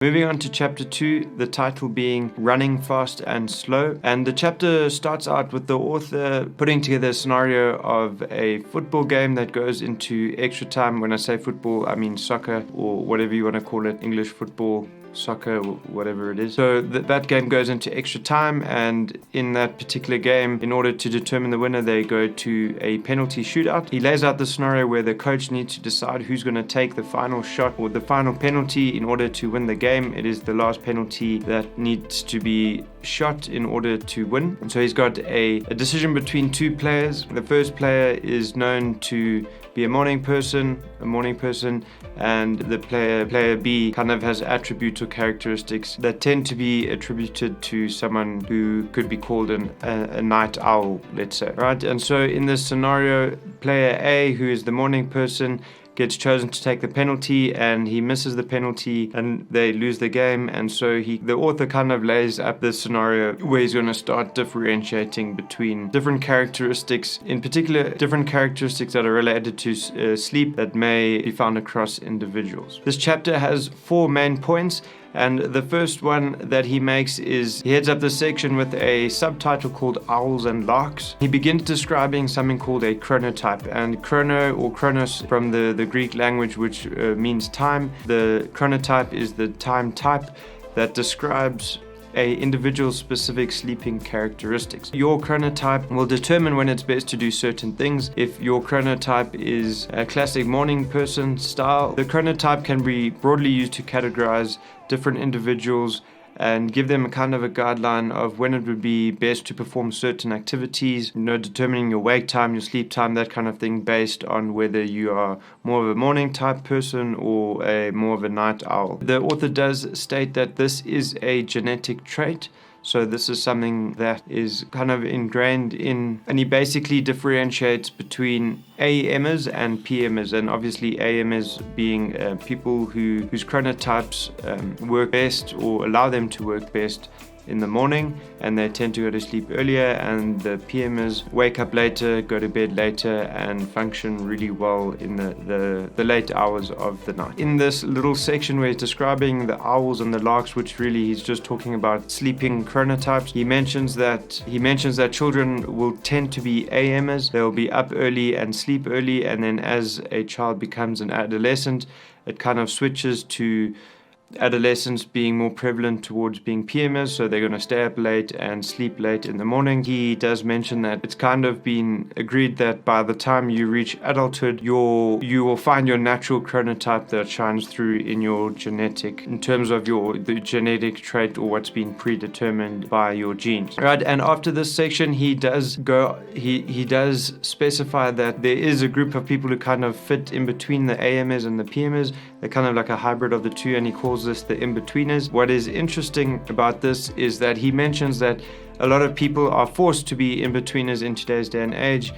Moving on to chapter 2, the title being Running Fast and Slow. And the chapter starts out with the author putting together a scenario of a football game that goes into extra time. When I say football, I mean soccer, or whatever you want to call it, English football, soccer, whatever it is. So that game goes into extra time, and in that particular game, in order to determine the winner, they go to a penalty shootout. He lays out the scenario where the coach needs to decide who's going to take the final shot or the final penalty in order to win the game. It is the last penalty that needs to be shot in order to win. And so he's got a decision between two players. The first player is known to be a morning person, and the player B kind of has attributes or characteristics that tend to be attributed to someone who could be called a night owl, let's say, right? And so in this scenario, player A, who is the morning person, gets chosen to take the penalty, and he misses the penalty and they lose the game. And so the author kind of lays up this scenario where he's going to start differentiating between different characteristics, in particular different characteristics that are related to sleep that may be found across individuals. This chapter has 4 main points. And the first one that he makes is he heads up this section with a subtitle called Owls and Larks. He begins describing something called a chronotype, and chrono or chronos from the Greek language, which means time. The chronotype is the time type that describes a individual specific sleeping characteristics. Your chronotype will determine when it's best to do certain things. If your chronotype is a classic morning person style, the chronotype can be broadly used to categorize different individuals and give them a kind of a guideline of when it would be best to perform certain activities, determining your wake time, your sleep time, that kind of thing, based on whether you are more of a morning type person or more of a night owl. The author does state that this is a genetic trait. So this is something that is kind of ingrained in, and he basically differentiates between AMers and PMers, and obviously AMers being people whose chronotypes work best or allow them to work best in the morning, and they tend to go to sleep earlier, and the PMers wake up later, go to bed later, and function really well in the late hours of the night. In this little section where he's describing the owls and the larks, which really he's just talking about sleeping chronotypes, he mentions that children will tend to be AMers. They'll be up early and sleep early, and then as a child becomes an adolescent, it kind of switches to adolescents being more prevalent towards being PMers, so they're going to stay up late and sleep late in the morning. He does mention that it's kind of been agreed that by the time you reach adulthood, you will find your natural chronotype that shines through in your genetic, in terms of the genetic trait or what's been predetermined by your genes. Right, and after this section, he does specify that there is a group of people who kind of fit in between the AMers and the PMers. They're kind of like a hybrid of the two, and he calls this the in-betweeners. What is interesting about this is that he mentions that a lot of people are forced to be in-betweeners in today's day and age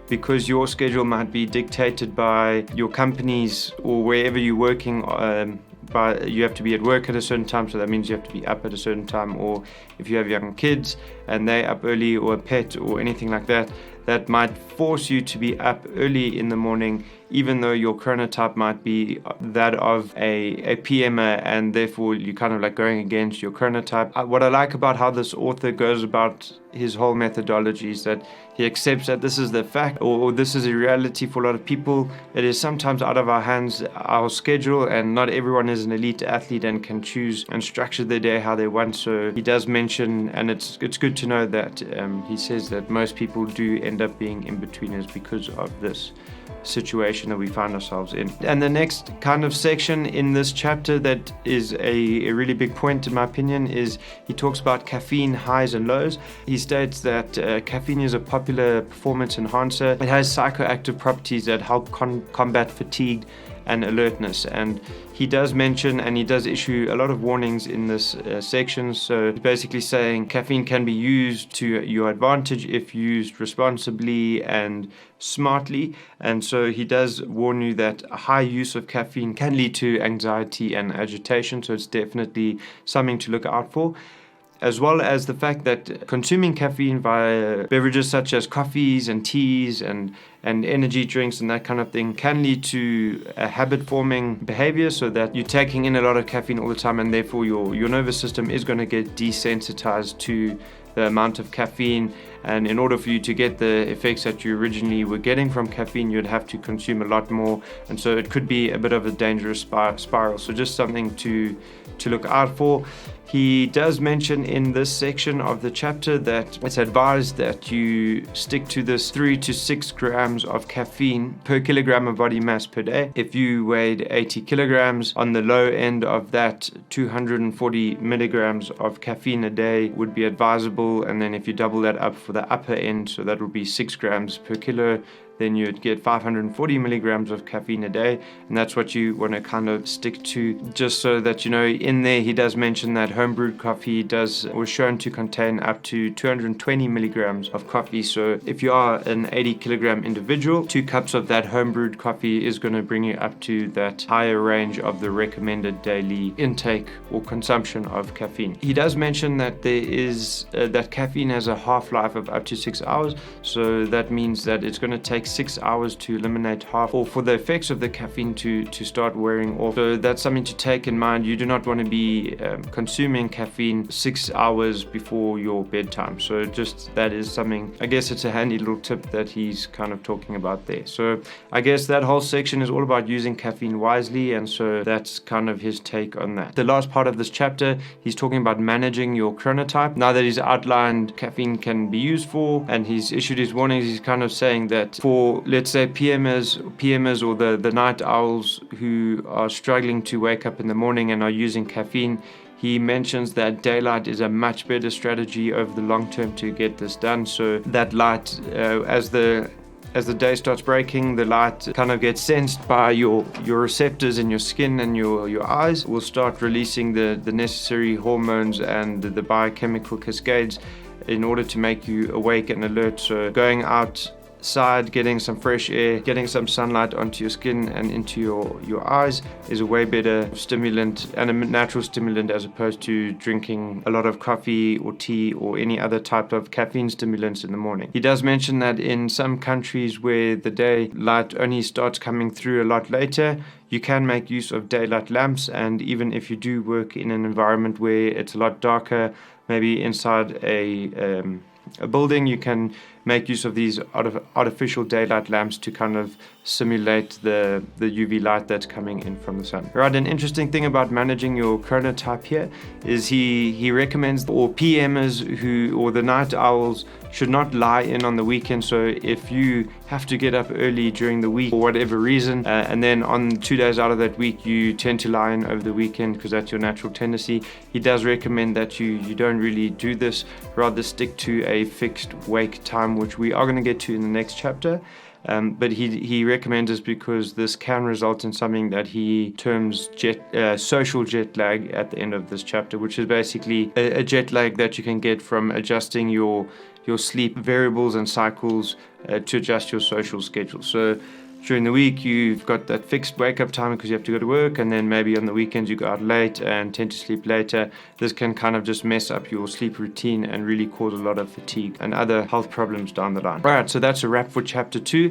because your schedule might be dictated by your companies or wherever you're working. You have to be at work at a certain time, so that means you have to be up at a certain time, or if you have young kids and they're up early, or a pet or anything like that, that might force you to be up early in the morning, even though your chronotype might be that of a PMer, and therefore you're kind of like going against your chronotype. What I like about how this author goes about his whole methodology is that he accepts that this is the fact, or this is a reality for a lot of people. It is sometimes out of our hands, our schedule, and not everyone is an elite athlete and can choose and structure their day how they want. So he does mention, and it's good to know that he says that most people do end up being in-betweeners because of this situation that we find ourselves in. And the next kind of section in this chapter that is a really big point in my opinion is he talks about caffeine highs and lows. He states that caffeine is a popular performance enhancer. It has psychoactive properties that help combat fatigue and alertness, and he does mention and he does issue a lot of warnings in this section. So he's basically saying caffeine can be used to your advantage if used responsibly and smartly, and so he does warn you that a high use of caffeine can lead to anxiety and agitation, so it's definitely something to look out for. as well as the fact that consuming caffeine via beverages such as coffees and teas and energy drinks and that kind of thing can lead to a habit-forming behavior, so that you're taking in a lot of caffeine all the time, and therefore your nervous system is going to get desensitized to the amount of caffeine. And in order for you to get the effects that you originally were getting from caffeine, you'd have to consume a lot more, and so it could be a bit of a dangerous spiral. So just something to look out for. He does mention in this section of the chapter that it's advised that you stick to this 3 to 6 grams of caffeine per kilogram of body mass per day. If you weighed 80 kilograms, on the low end of that, 240 milligrams of caffeine a day would be advisable. And then if you double that up for the upper end, so that would be 6 grams per kilo, then you'd get 540 milligrams of caffeine a day, and that's what you want to kind of stick to. Just so that you know, in there he does mention that homebrewed coffee was shown to contain up to 220 milligrams of coffee. So if you are an 80 kilogram individual, 2 cups of that homebrewed coffee is going to bring you up to that higher range of the recommended daily intake or consumption of caffeine. He does mention that there is that caffeine has a half-life of up to 6 hours, so that means that it's going to take 6 hours to eliminate half, or for the effects of the caffeine to start wearing off. So that's something to take in mind. You do not want to be consuming caffeine 6 hours before your bedtime. So just that is something, I guess it's a handy little tip that he's kind of talking about there. So I guess that whole section is all about using caffeine wisely, and so that's kind of his take on that. The last part of this chapter, he's talking about managing your chronotype. Now that he's outlined caffeine can be used for, and he's issued his warnings, he's kind of saying that for, let's say, PMers or the night owls who are struggling to wake up in the morning and are using caffeine, he mentions that daylight is a much better strategy over the long term to get this done. So that light, as the day starts breaking, the light kind of gets sensed by your receptors in your skin and your eyes, will start releasing the necessary hormones and the biochemical cascades in order to make you awake and alert. So going outside, getting some fresh air, getting some sunlight onto your skin and into your eyes is a way better stimulant and a natural stimulant, as opposed to drinking a lot of coffee or tea or any other type of caffeine stimulants in the morning. He does mention that in some countries where the daylight only starts coming through a lot later, you can make use of daylight lamps, and even if you do work in an environment where it's a lot darker, maybe inside a building, you can make use of these artificial daylight lamps to kind of simulate the UV light that's coming in from the sun. Right, an interesting thing about managing your chronotype here is he recommends all PMers or the night owls should not lie in on the weekend. So if you have to get up early during the week for whatever reason, and then on 2 days out of that week you tend to lie in over the weekend because that's your natural tendency, he does recommend that you don't really do this, rather stick to a fixed wake time, which we are going to get to in the next chapter. But he recommends this because this can result in something that he terms social jet lag at the end of this chapter, which is basically a jet lag that you can get from adjusting your sleep variables and cycles to adjust your social schedule. So during the week you've got that fixed wake up time because you have to go to work, and then maybe on the weekends you go out late and tend to sleep later. This can kind of just mess up your sleep routine and really cause a lot of fatigue and other health problems down the line. Alright, so that's a wrap for chapter 2.